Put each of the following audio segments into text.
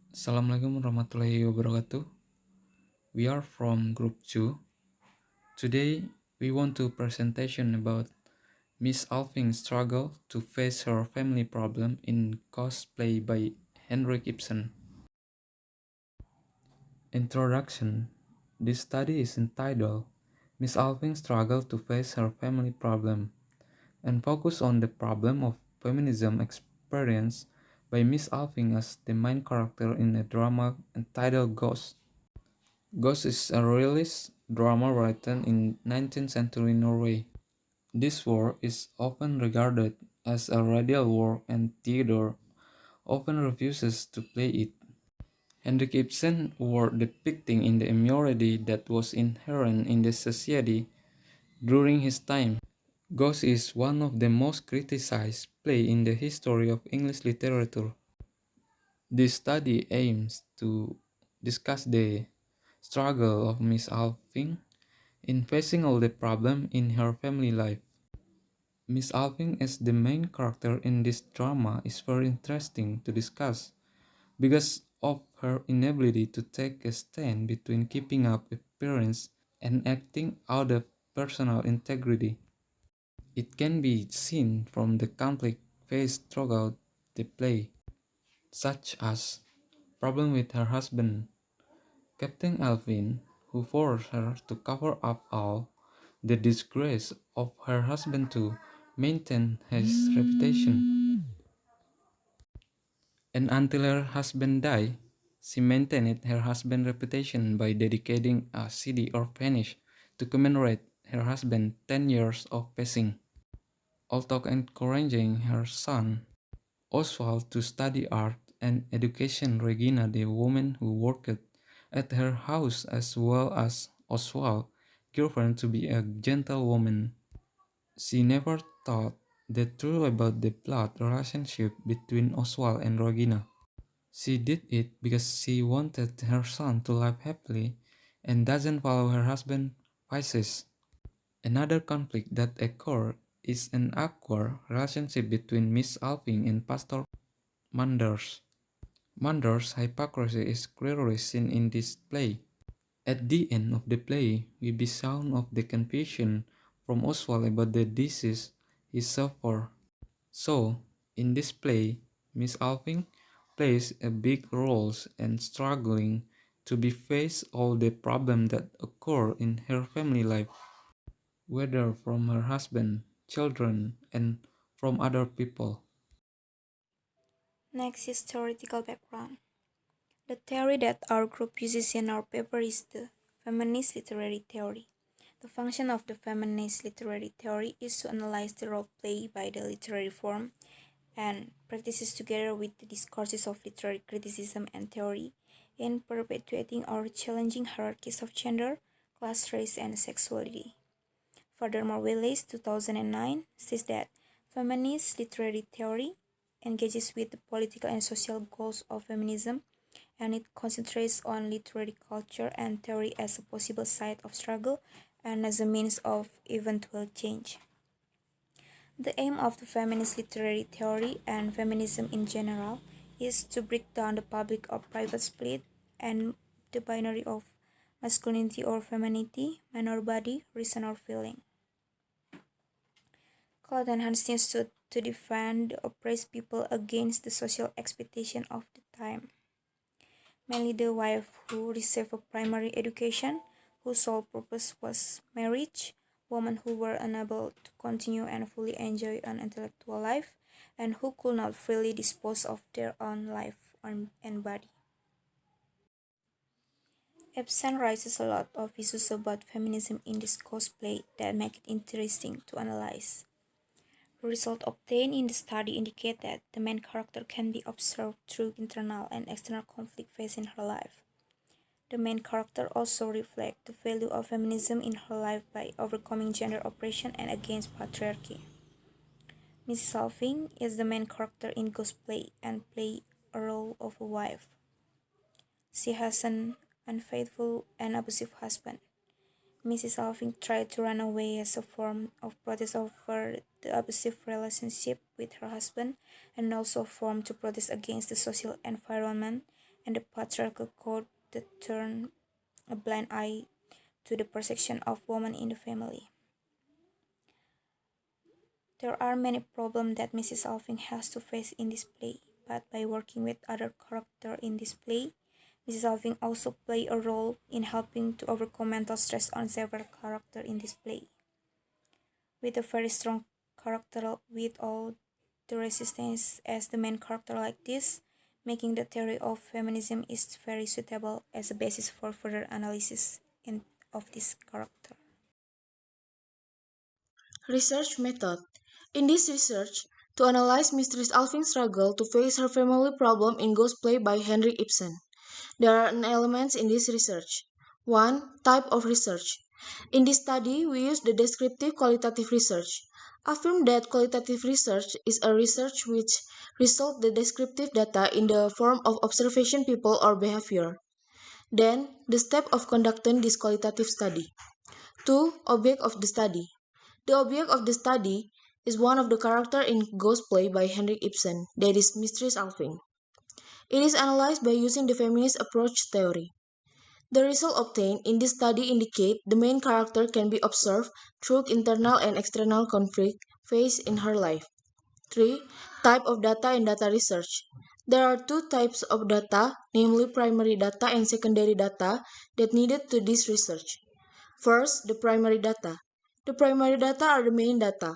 Assalamualaikum warahmatullahi wabarakatuh. We are from Group 2. Today, we want to presentation about Miss Alving's struggle to face her family problem in cosplay by Henrik Ibsen. Introduction. This study is entitled Miss Alving's struggle to face her family problem and focus on the problem of feminism experienced by Miss Alving as the main character in a drama entitled Ghost. Ghost is a realist drama written in 19th century Norway. This war is often regarded as a radical war and Theodore often refuses to play it. Henrik Ibsen war depicting in the immorality that was inherent in the society during his time. Ghost is one of the most criticized plays in the history of English literature. This study aims to discuss the struggle of Miss Alving in facing all the problems in her family life. Miss Alving as the main character in this drama is very interesting to discuss because of her inability to take a stand between keeping up appearance and acting out of personal integrity. It can be seen from the conflict faced throughout the play, such as problem with her husband, Captain Alvin, who forced her to cover up all the disgrace of her husband to maintain his reputation. And until her husband died, she maintained her husband's reputation by dedicating a city orphanage to commemorate her husband's 10 years of passing. Although encouraging her son, Oswald, to study art and education, Regina, the woman who worked at her house, as well as Oswald's girlfriend, to be a gentlewoman. She never thought the truth about the blood relationship between Oswald and Regina. She did it because she wanted her son to live happily and doesn't follow her husband's vices. Another conflict that occurs is an awkward relationship between Miss Alving and Pastor Manders. Manders' hypocrisy is clearly seen in this play. At the end of the play, we be sound of the confusion from Oswald about the disease he suffered. So, in this play, Miss Alving plays a big role in struggling to be face all the problems that occur in her family life, whether from her husband, children, and from other people. Next is theoretical background. The theory that our group uses in our paper is the feminist literary theory. The function of the feminist literary theory is to analyze the role played by the literary form and practices together with the discourses of literary criticism and theory in perpetuating or challenging hierarchies of gender, class, race, and sexuality. Furthermore, Willis, 2009, says that feminist literary theory engages with the political and social goals of feminism, and it concentrates on literary culture and theory as a possible site of struggle and as a means of eventual change. The aim of the feminist literary theory and feminism in general is to break down the public or private split and the binary of masculinity or femininity, man or body, reason or feeling. Cotton Hastings stood to defend the oppressed people against the social expectation of the time. Mainly the wife who received a primary education, whose sole purpose was marriage, women who were unable to continue and fully enjoy an intellectual life, and who could not freely dispose of their own life and body. Ibsen raises a lot of issues about feminism in this cosplay that make it interesting to analyze. The results obtained in the study indicate that the main character can be observed through internal and external conflict faced in her life. The main character also reflects the value of feminism in her life by overcoming gender oppression and against patriarchy. Mrs. Alving is the main character in Ghostplay and plays a role of a wife. She has an unfaithful and abusive husband. Mrs. Alving tried to run away as a form of protest over the abusive relationship with her husband and also a form to protest against the social environment and the patriarchal code that turn a blind eye to the perception of women in the family. There are many problems that Mrs. Alving has to face in this play, but by working with other characters in this play, Mrs. Alving also play a role in helping to overcome mental stress on several characters in this play. With a very strong character with all the resistance as the main character like this, making the theory of feminism is very suitable as a basis for further analysis of this character. Research method. In this research, to analyze Mistress Alving's struggle to face her family problem in Ghost Play by Henrik Ibsen, there are elements in this research. 1. Type of research. In this study, we use the descriptive qualitative research. Affirm that qualitative research is a research which results the descriptive data in the form of observation people or behavior. Then, the step of conducting this qualitative study. 2. Object of the study. The object of the study is one of the characters in Ghost Play by Henrik Ibsen, that is Mistress Alving. It is analyzed by using the feminist approach theory. The result obtained in this study indicate the main character can be observed through internal and external conflict faced in her life. 3. Type of data and data research. There are two types of data, namely primary data and secondary data, that needed to this research. First, the primary data. The primary data are the main data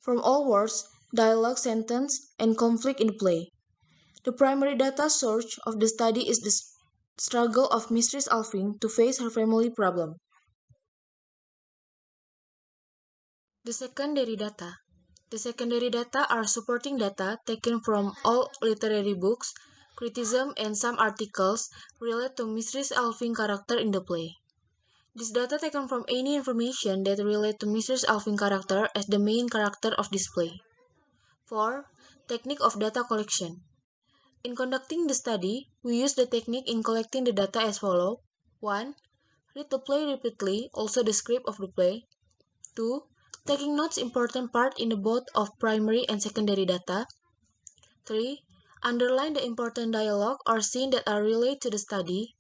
from all words, dialogue, sentence, and conflict in the play. The primary data source of the study is the struggle of Mistress Alving to face her family problem. The secondary data. The secondary data are supporting data taken from all literary books, criticism, and some articles related to Mistress Alving character in the play. This data taken from any information that relate to Mistress Alving character as the main character of this play. 4. Technique of data collection. In conducting the study, we use the technique in collecting the data as follows. 1. Read the play repeatedly, also the script of the play. 2. Taking notes important part in the both of primary and secondary data. 3. Underline the important dialogue or scene that are related to the study.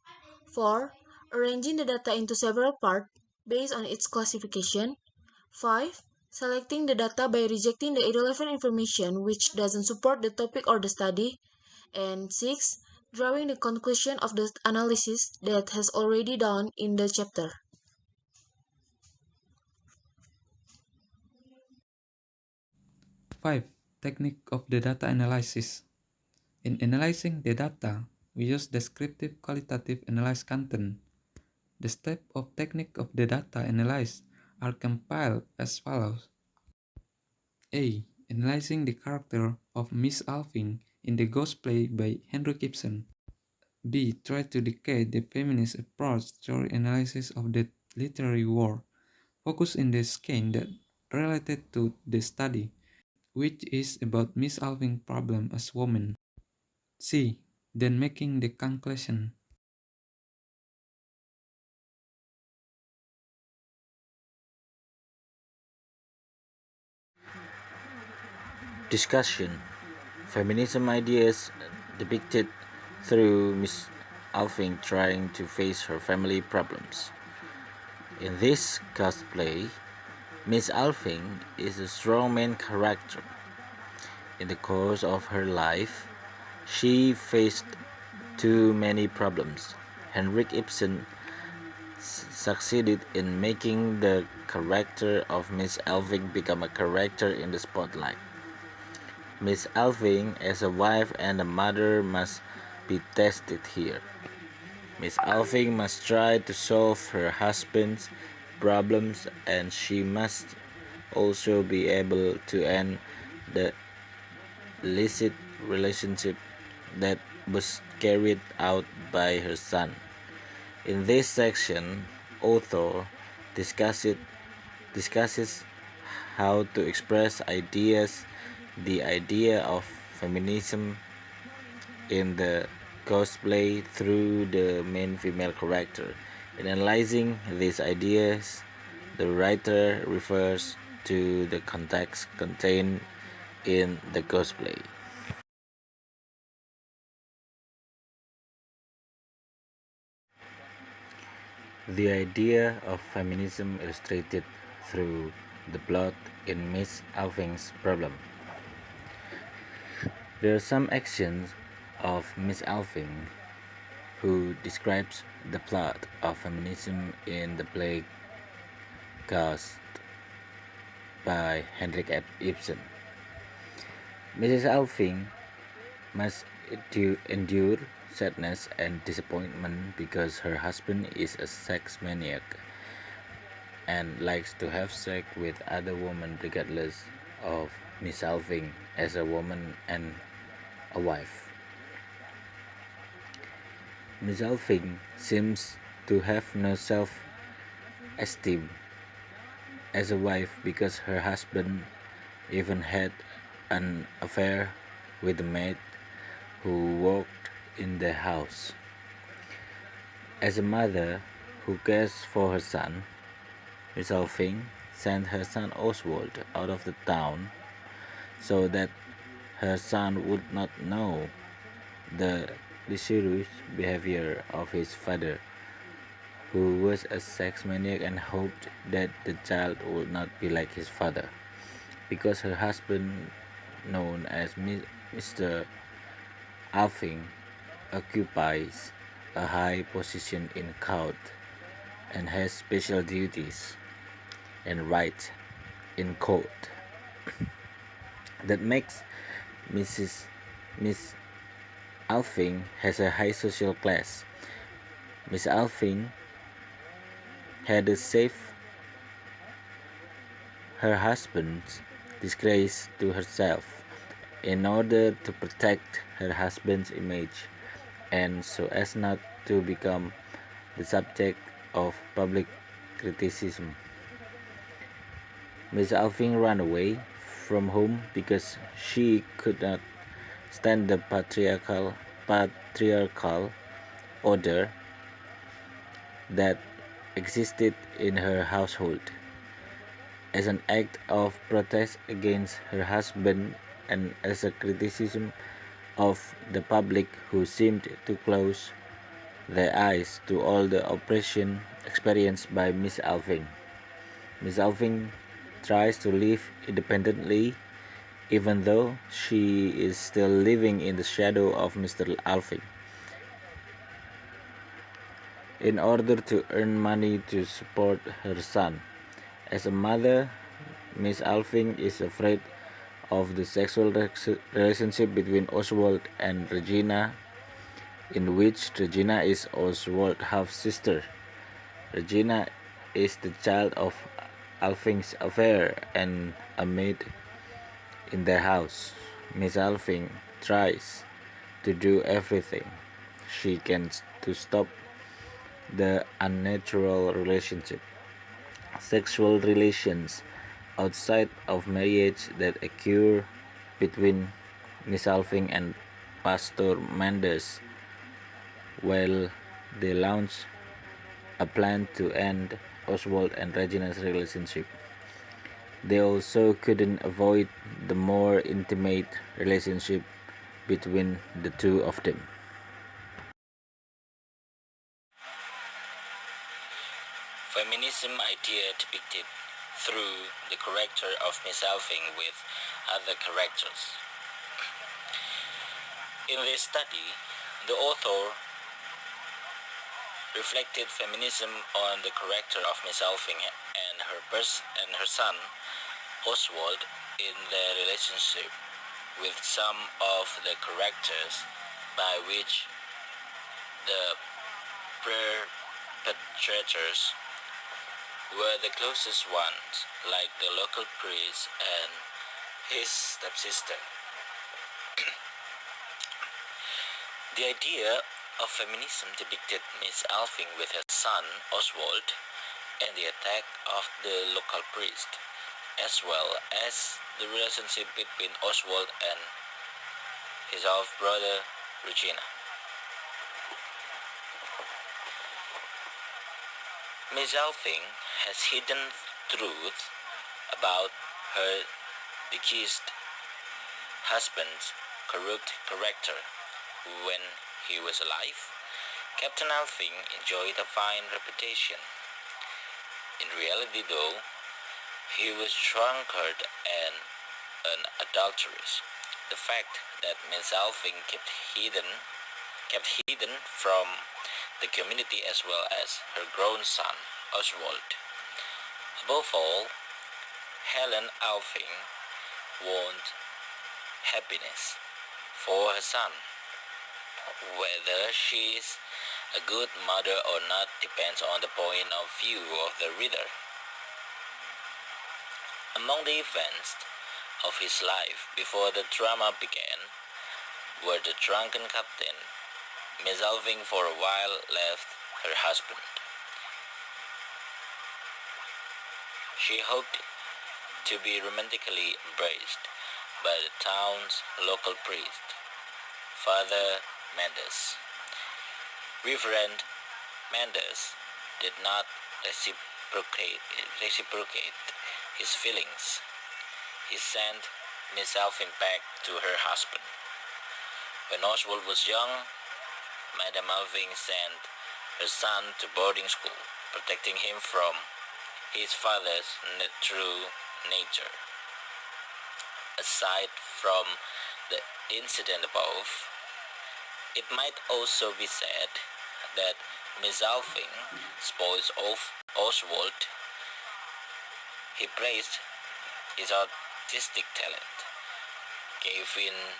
4. Arranging the data into several parts based on its classification. 5. Selecting the data by rejecting the irrelevant information which doesn't support the topic or the study. And 6. Drawing the conclusion of the analysis that has already done in the chapter. 5. Technique of the data analysis. In analyzing the data, we use descriptive qualitative analyze content. The steps of technique of the data analysis are compiled as follows. A. Analyzing the character of Miss Alving in the Ghost Play by Henrik Ibsen. B. Try to decode the feminist approach story analysis of the literary work. Focus in the skein that related to the study, which is about Miss Alving's problem as woman. C. Then making the conclusion. Discussion. Feminism ideas depicted through Miss Alving trying to face her family problems. In this cosplay, Miss Alving is a strong main character. In the course of her life, she faced too many problems. Henrik Ibsen succeeded in making the character of Miss Alving become a character in the spotlight. Miss Alving, as a wife and a mother, must be tested here. Miss Alving must try to solve her husband's problems, and she must also be able to end the illicit relationship that was carried out by her son. In this section, author discusses how to express ideas, the idea of feminism in the cosplay through the main female character. In analyzing these ideas, the writer refers to the context contained in the cosplay. The idea of feminism illustrated through the plot in Miss Alving's Problem. There are some actions of Miss Alving, who describes the plot of feminism in the play cast by Henrik Ibsen. Mrs. Alving must endure sadness and disappointment because her husband is a sex maniac and likes to have sex with other women regardless of Miss Alving as a woman and a wife. Miss Alving seems to have no self-esteem as a wife because her husband even had an affair with the maid who worked in the house. As a mother who cares for her son, Miss Alving sent her son Oswald out of the town so that her son would not know the licentious behavior of his father, who was a sex maniac, and hoped that the child would not be like his father. Because her husband, known as Mr. Alving, occupies a high position in court and has special duties and rights in court. That makes Miss Alving has a high social class. Miss Alving had to save her husband's disgrace to herself in order to protect her husband's image and so as not to become the subject of public criticism. Miss Alving ran away from home because she could not stand the patriarchal order that existed in her household. As an act of protest against her husband and as a criticism of the public who seemed to close their eyes to all the oppression experienced by Miss Alving. Miss Alving tries to live independently even though she is still living in the shadow of Mr. Alving. In order to earn money to support her son. As a mother, Miss Alving is afraid of the sexual relationship between Oswald and Regina, in which Regina is Oswald's half-sister. Regina is the child of Alving's affair and a maid in their house. Miss Alving tries to do everything she can to stop the unnatural relationship. Sexual relations outside of marriage that occur between Miss Alving and Pastor Mendes, while they launch a plan to end Oswald and Regina's relationship. They also couldn't avoid the more intimate relationship between the two of them. Feminism idea depicted through the character of Miss Alving with other characters. In this study, the author reflected feminism on the character of Miss Alving and her son Oswald in their relationship with some of the characters by which the perpetrators were the closest ones, like the local priest and his stepsister. The idea of feminism depicted Miss Alving with her son Oswald and the attack of the local priest, as well as the relationship between Oswald and his half-brother Regina. Miss Alving has hidden truth about her deceased husband's corrupt character when he was alive, Captain Alving enjoyed a fine reputation. In reality, though, he was drunkard and an adulteress. The fact that Miss Alving kept hidden from the community as well as her grown son, Oswald. Above all, Helen Alving wanted happiness for her son. Whether she is a good mother or not depends on the point of view of the reader. Among the events of his life before the drama began were the drunken captain. Miss Alving for a while left her husband. She hoped to be romantically embraced by the town's local priest, Father Mendes. Reverend Mendes did not reciprocate his feelings. He sent Miss Alving back to her husband. When Oswald was young, Madame Alving sent her son to boarding school, protecting him from his father's true nature. Aside from the incident above, it might also be said that Miss Alving spoils Oswald. He praised his artistic talent, gave in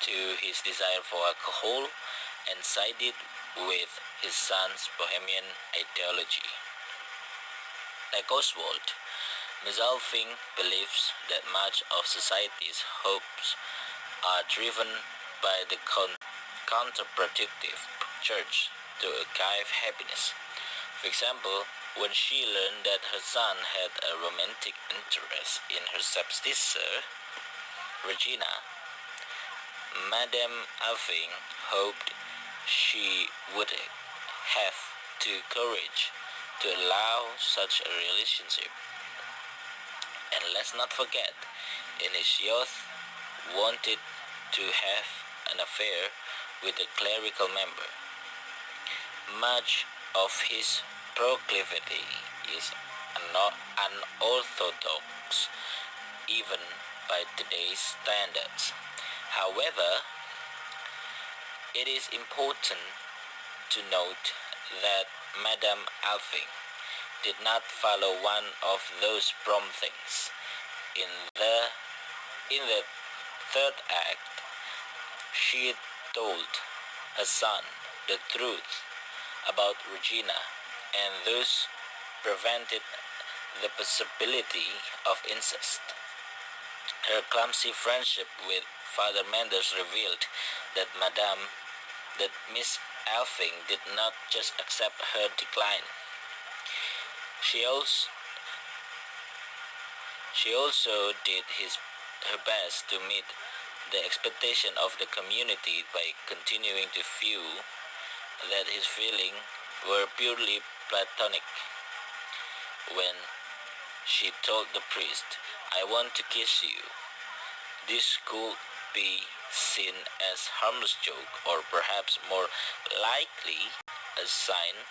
to his desire for alcohol, and sided with his son's bohemian ideology. Like Oswald, Miss Alving believes that much of society's hopes are driven by the counterproductive church to achieve happiness. For example, when she learned that her son had a romantic interest in her stepsister, Regina, Madame Alving hoped she would have the courage to allow such a relationship. And let's not forget, in his youth, wanted to have an affair with a clerical member. Much of his proclivity is unorthodox, even by today's standards. However, it is important to note that Madame Alving did not follow one of those promptings. In the third act, she told her son the truth about Regina and thus prevented the possibility of incest. Her clumsy friendship with Father Mendes revealed that Miss Alving did not just accept her decline. She also did her best to meet the expectation of the community by continuing to view that his feelings were purely platonic. When she told the priest, "I want to kiss you," this could be seen as harmless joke, or perhaps more likely a sign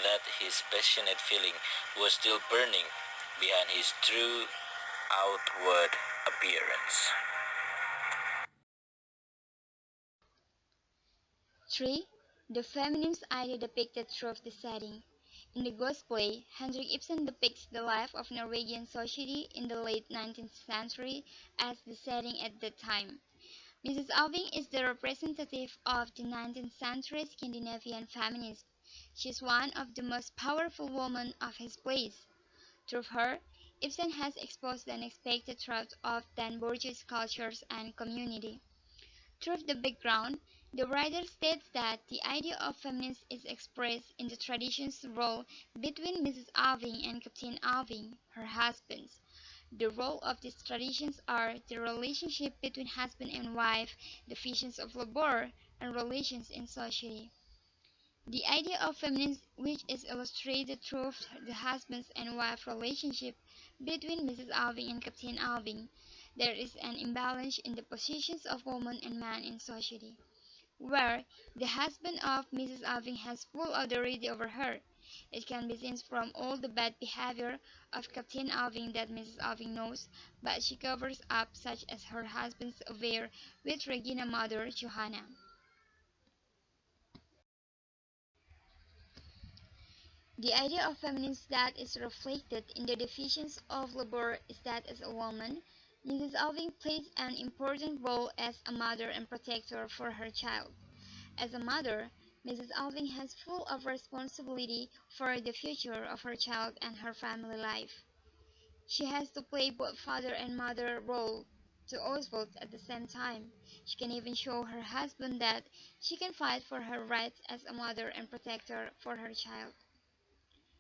that his passionate feeling was still burning behind his true outward appearance. 3. The feminist idea depicted through the setting. In the Ghost play, Henrik Ibsen depicts the life of Norwegian society in the late 19th century as the setting at that time. Mrs. Alving is the representative of the 19th century Scandinavian feminist. She is one of the most powerful women of his plays. Through her, Ibsen has exposed the unexpected truth of then bourgeois cultures and community. Through the background, the writer states that the idea of feminism is expressed in the tradition's role between Mrs. Alving and Captain Alving, her husbands. The role of these traditions are the relationship between husband and wife, the divisions of labor, and relations in society. The idea of feminism, which is illustrated through the husband and wife relationship between Mrs. Alving and Captain Alving, there is an imbalance in the positions of woman and man in society. where the husband of Mrs. Alving has full authority over her. It can be seen from all the bad behavior of Captain Alving that Mrs. Alving knows, but she covers up, such as her husband's affair with Regina's mother, Johanna. The idea of feminism that is reflected in the definitions of labor is that as a woman, Mrs. Alving plays an important role as a mother and protector for her child. As a mother, Mrs. Alving has full of responsibility for the future of her child and her family life. She has to play both father and mother role to us both at the same time. She can even show her husband that she can fight for her rights as a mother and protector for her child.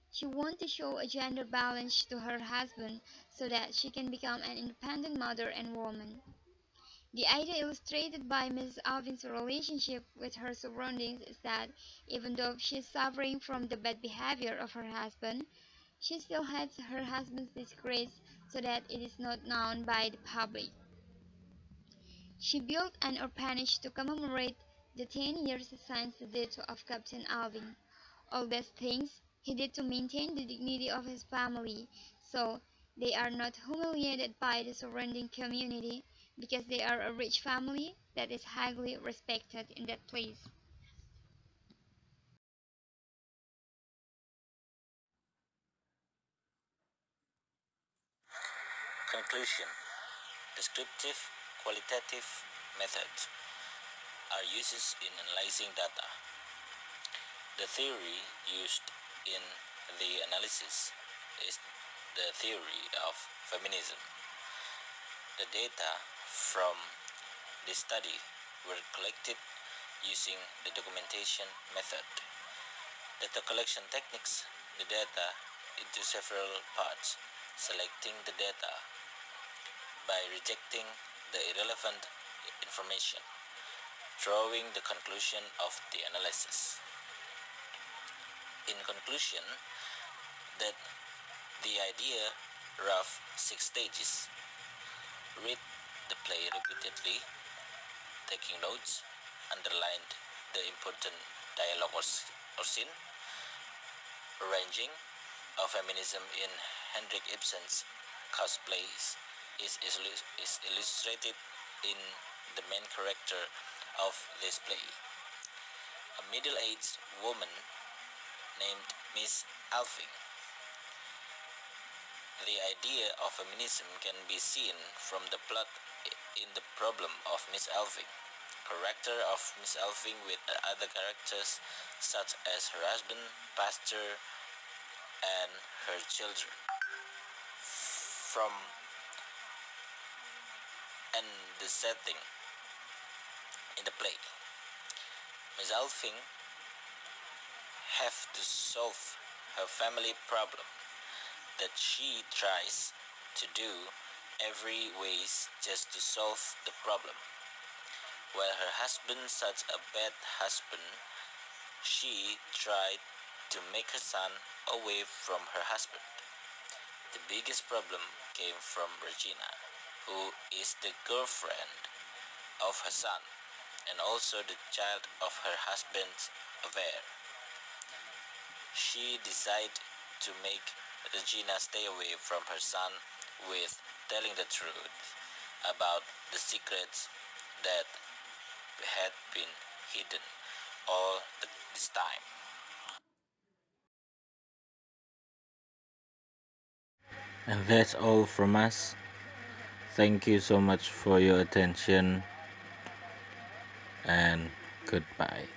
She wants to show a gender balance to her husband so that she can become an independent mother and woman. The idea illustrated by Mrs. Alvin's relationship with her surroundings is that even though she is suffering from the bad behavior of her husband, she still hides her husband's disgrace so that it is not known by the public. She built an orphanage to commemorate the 10 years since the death of Captain Alving. All these things he did to maintain the dignity of his family, so they are not humiliated by the surrounding community because they are a rich family that is highly respected in that place. Conclusion. Descriptive, qualitative methods are uses in analyzing data. The theory used in the analysis is the theory of feminism. The data from the study were collected using the documentation method. Data collection techniques the data into several parts, selecting the data by rejecting the irrelevant information, drawing the conclusion of the analysis. In conclusion, that the idea rough 6 stages. Read the play repeatedly, taking notes, underlined the important dialogue or scene. Arranging of feminism in Henrik Ibsen's cosplays is illustrated in the main character of this play, a middle-aged woman named Miss Alving. The idea of feminism can be seen from the plot in the problem of Miss Alving. Character of Miss Alving with other characters such as her husband, pastor, and her children. From and the setting in the play, Miss Alving have to solve her family problem that she tries to do every ways just to solve the problem. While her husband such a bad husband, she tried to make her son away from her husband. The biggest problem came from Regina, who is the girlfriend of her son and also the child of her husband's affair. She decided to make Regina stay away from her son with telling the truth about the secrets that had been hidden all this time. And that's all from us. Thank you so much for your attention and goodbye.